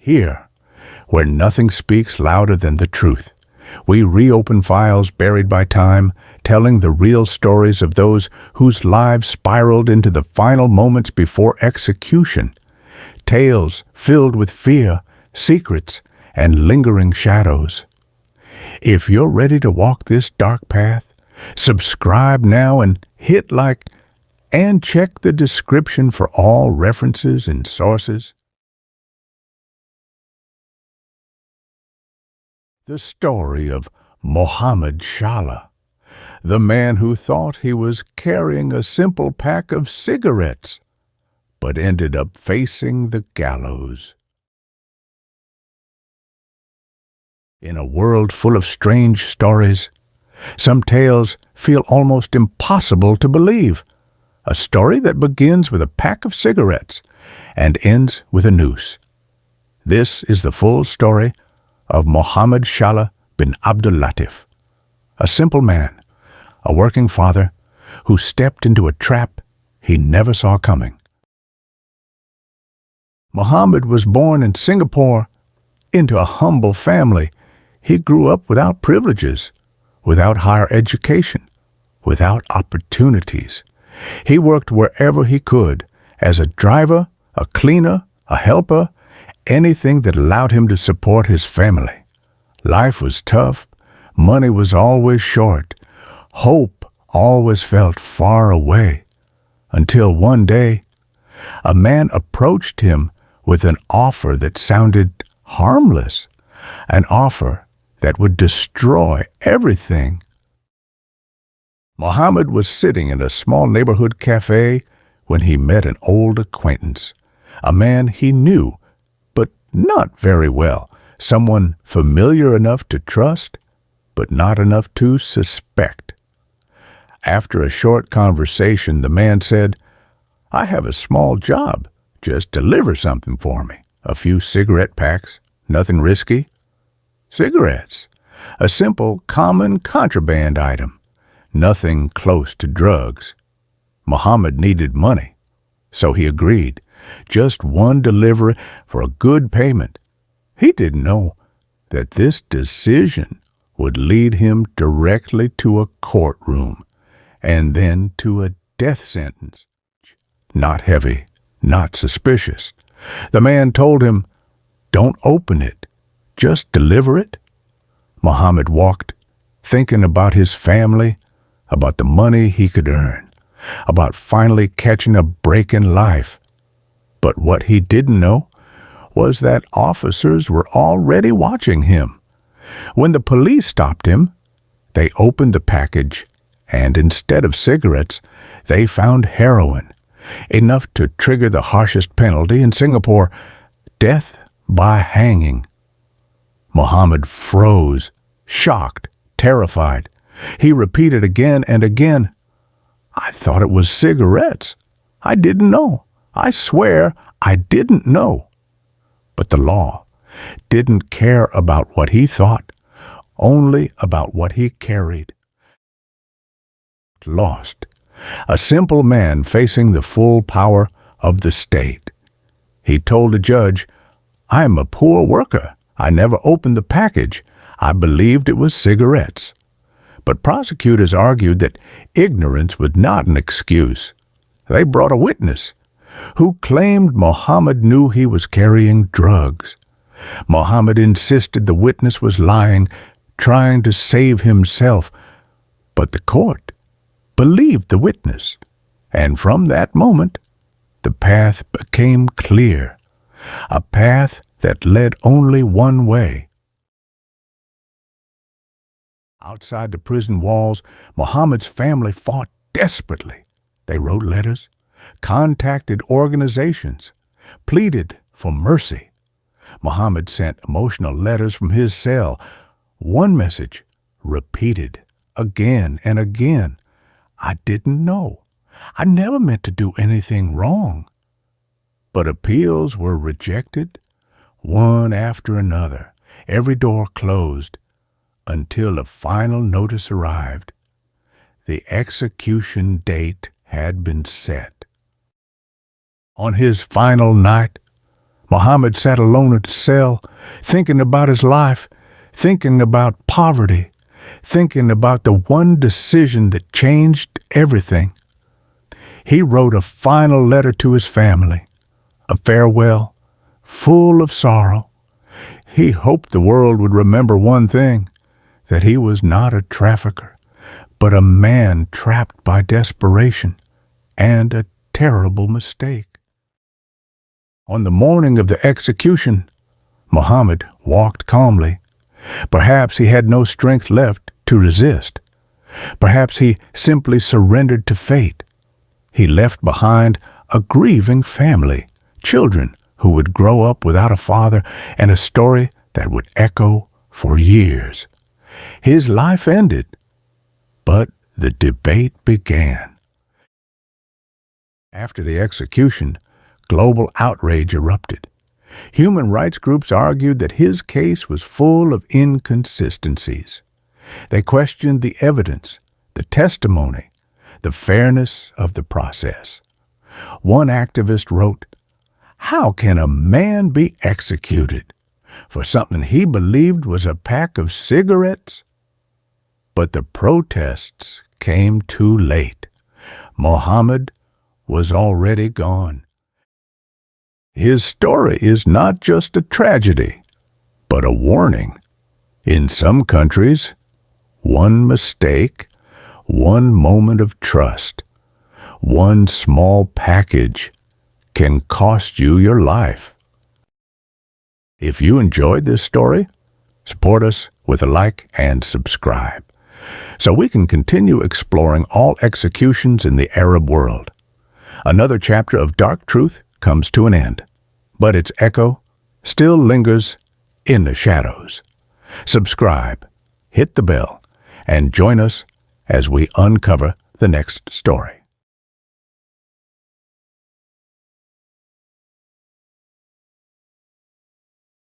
Here, where nothing speaks louder than the truth, we reopen files buried by time, telling the real stories of those whose lives spiraled into the final moments before execution. Tales filled with fear, secrets, and lingering shadows. If you're ready to walk this dark path, subscribe now and hit like, and check the description for all references and sources. The story of Mohammed Shala, the man who thought he was carrying a simple pack of cigarettes, but ended up facing the gallows. In a world full of strange stories, some tales feel almost impossible to believe. A story that begins with a pack of cigarettes and ends with a noose. This is the full story of Mohammed Shala bin Abdul Latif, a simple man, a working father who stepped into a trap he never saw coming. Mohammed was born in Singapore into a humble family. He grew up without privileges, without higher education, without opportunities. He worked wherever he could, as a driver, a cleaner, a helper, anything that allowed him to support his family. Life was tough, money was always short, hope always felt far away, until one day, a man approached him with an offer that sounded harmless, an offer that would destroy everything. Mohammed was sitting in a small neighborhood cafe when he met an old acquaintance, a man he knew, but not very well, someone familiar enough to trust, but not enough to suspect. After a short conversation, the man said, "I have a small job. Just deliver something for me. A few cigarette packs, nothing risky." Cigarettes, a simple, common contraband item. Nothing close to drugs. Mohammed needed money, so he agreed. Just one delivery for a good payment. He didn't know that this decision would lead him directly to a courtroom and then to a death sentence. Not heavy, not suspicious. The man told him, "Don't open it, just deliver it." Mohammed walked, thinking about his family, about the money he could earn, about finally catching a break in life. But what he didn't know was that officers were already watching him. When the police stopped him, they opened the package, and instead of cigarettes, they found heroin, enough to trigger the harshest penalty in Singapore, death by hanging. Mohammed froze, shocked, terrified. He repeated again and again, "I thought it was cigarettes. I didn't know. I swear I didn't know." But the law didn't care about what he thought, only about what he carried. Lost. A simple man facing the full power of the state. He told the judge, "I'm a poor worker. I never opened the package. I believed it was cigarettes." But prosecutors argued that ignorance was not an excuse. They brought a witness who claimed Mohammed knew he was carrying drugs. Mohammed insisted the witness was lying, trying to save himself. But the court believed the witness, and from that moment, the path became clear, a path that led only one way. Outside the prison walls, Mohammed's family fought desperately. They wrote letters, contacted organizations, pleaded for mercy. Mohammed sent emotional letters from his cell. One message repeated again and again, "I didn't know. I never meant to do anything wrong." But appeals were rejected, one after another. Every door closed, until a final notice arrived. The execution date had been set. On his final night, Muhammad sat alone in his cell, thinking about his life, thinking about poverty, thinking about the one decision that changed everything. He wrote a final letter to his family, a farewell, full of sorrow. He hoped the world would remember one thing, that he was not a trafficker, but a man trapped by desperation and a terrible mistake. On the morning of the execution, Muhammad walked calmly. Perhaps he had no strength left to resist. Perhaps he simply surrendered to fate. He left behind a grieving family, children who would grow up without a father, and a story that would echo for years. His life ended, but the debate began. After the execution, global outrage erupted. Human rights groups argued that his case was full of inconsistencies. They questioned the evidence, the testimony, the fairness of the process. One activist wrote, "How can a man be executed for something he believed was a pack of cigarettes?" But the protests came too late. Muhammad was already gone. His story is not just a tragedy, but a warning. In some countries, one mistake, one moment of trust, one small package can cost you your life. If you enjoyed this story, support us with a like and subscribe, so we can continue exploring all executions in the Arab world. Another chapter of dark truth comes to an end, but its echo still lingers in the shadows. Subscribe, hit the bell, and join us as we uncover the next story.